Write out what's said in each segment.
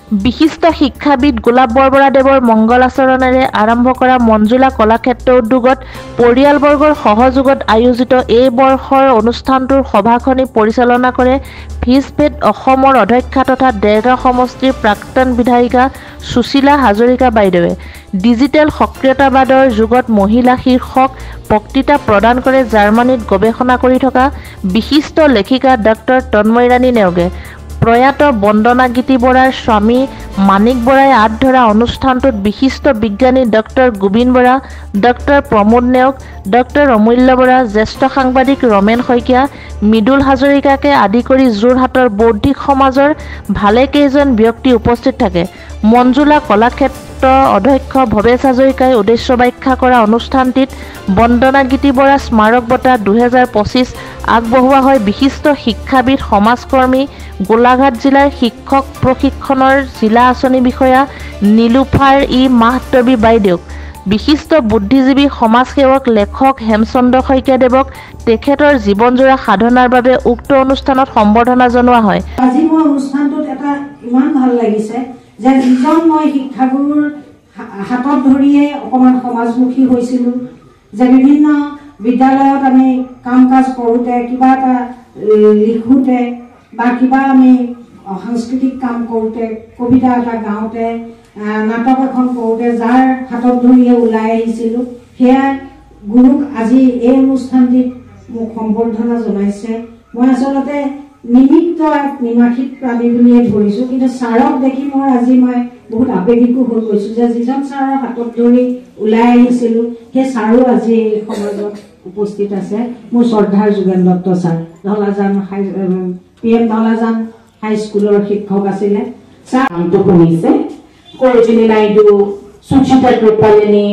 বিশিষ্ট শিক্ষাবিদ গোলাপ বৰবৰাদেৱৰ মংগল আচৰণেৰে আৰম্ভ কৰা মঞ্জুলা কলাক্ষেত্ৰ উদ্যোগত পৰিয়ালবৰ্গৰ সহযোগত আয়োজিত এই বৰ্ষৰ অনুষ্ঠানটোৰ সভাখনি পৰিচালনা কৰে ভিছভেদ অসমৰ অধ্যক্ষা তথা দেৰগাঁও সমষ্টিৰ প্ৰাক্তন বিধায়িকা সুশীলা হাজৰিকা বাইদেৱে। ডিজিটেল সক্ৰিয়তাবাদৰ যুগত মহিলা শীৰ্ষক বক্তৃতা প্ৰদান কৰে জাৰ্মানীত গৱেষণা কৰি থকা বিশিষ্ট লেখিকা ডক্টৰ তন্ময়ৰাণী নেওগে। প্ৰয়াত বন্দনা গীতি বৰাৰ স্বামী মানিক বৰাই আঁত ধৰা অনুষ্ঠানটোত বিশিষ্ট বিজ্ঞানী doctor Gobin Bora, doctor Pramod Neog, doctor Amulya Bora, জ্যেষ্ঠ সাংবাদিক ৰমেন শইকীয়া, মৃদুল হাজৰিকাকে আদি কৰি যোৰহাটৰ বৌদ্ধিক সমাজৰ ভালেকেইজন ব্যক্তি উপস্থিত থাকে। মঞ্জুলা কলাক্ষেত্ৰ অধ্যক্ষ ভৱেশ হাজৰিকাই উদ্দেশ্য ব্যাখ্যা কৰা অনুষ্ঠানটিত বন্দনা গীতি বৰা স্মাৰক বঁটা 2025 আগবঢ়োৱা হয় বিশিষ্ট শিক্ষাবিদ সমাজকৰ্মী গোলাঘাট জিলাৰ শিক্ষক প্ৰশিক্ষণৰ জিলা আঁচনি বিষয়া নীলুফাৰ মাহতবী বাইদেউক, বিশিষ্ট বুদ্ধিজীৱী সমাজসেৱক লেখক হেমচন্দ্ৰ শইকীয়াদেৱক তেখেতৰ জীৱনজোৰা সাধনাৰ বাবে উক্ত অনুষ্ঠানত সম্বৰ্ধনা জনোৱা হয়। আজি মই অনুষ্ঠানটোত এটা ইমান ভাল লাগিছে যে যিজন মই শিক্ষাগুৰুৰ হাতত ধৰিয়ে অকমান সমাজমুখী হৈছিলো, যে বিভিন্ন বিদ্যালয়ত আমি কাম কাজ কৰোঁতে কিবা এটা লিখোঁতে বা কিবা আমি সাংস্কৃতিক কাম কৰোঁতে কবিতা এটা গাওঁতে নাটক এখন কৰোঁতে যাৰ হাতত ধৰিয়ে ওলাই আহিছিলোঁ সেয়া গুৰুক আজি এই অনুষ্ঠানটিত মোক সম্বৰ্ধনা জনাইছে। মই আচলতে নিমিত্ত এক নিমাখিত প্ৰাণী বুলিয়ে ধৰিছোঁ, কিন্তু ছাৰক দেখি আজি মই বহুত আৱেগিকো হৈ গৈছোঁ যে যিজন ছাৰৰ হাতত ধৰি ওলাই আহিছিলোঁ সেই ছাৰো আজি এই সমাজত উপস্থিত আছে। মোৰ শ্ৰদ্ধাৰ যোগেন দত্ত ছাৰ ধলাজান PM ধলাজান হাইস্কুলৰ শিক্ষক আছিলে। ছাৰ নামটো শুনিছে, সৰোজিনী নাইডু, সুচিতা কৃপালিনী,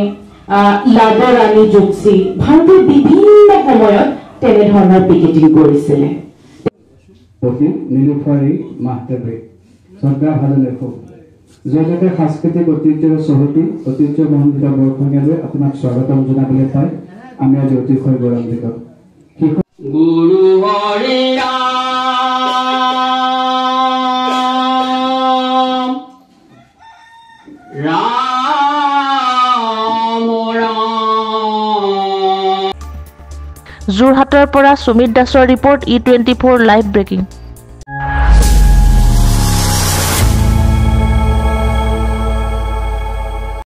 লাডা ৰাণী যোগচী ভাৰতৰ বিভিন্ন সময়ত তেনেধৰণৰ পিকেটিং কৰিছিলে। নীলুফাৰ মাহতবী শ্ৰদ্ধা ভালে লেখক জগতে সাংস্কৃতিক ঐতিহ্যৰ চহকী ঐতিহ্যমণ্ডিত বৰষুণীয়ালৈ আপোনাক স্বাগতম জনাবলৈ পাই আমি আজি অতিশয় গৌৰৱান্বিত। গুৰু হৰি ৰাম ৰাম যোৰহাটৰ পৰা সুমিত দাসৰ ৰিপৰ্ট E24 লাইভ ব্ৰেকিং।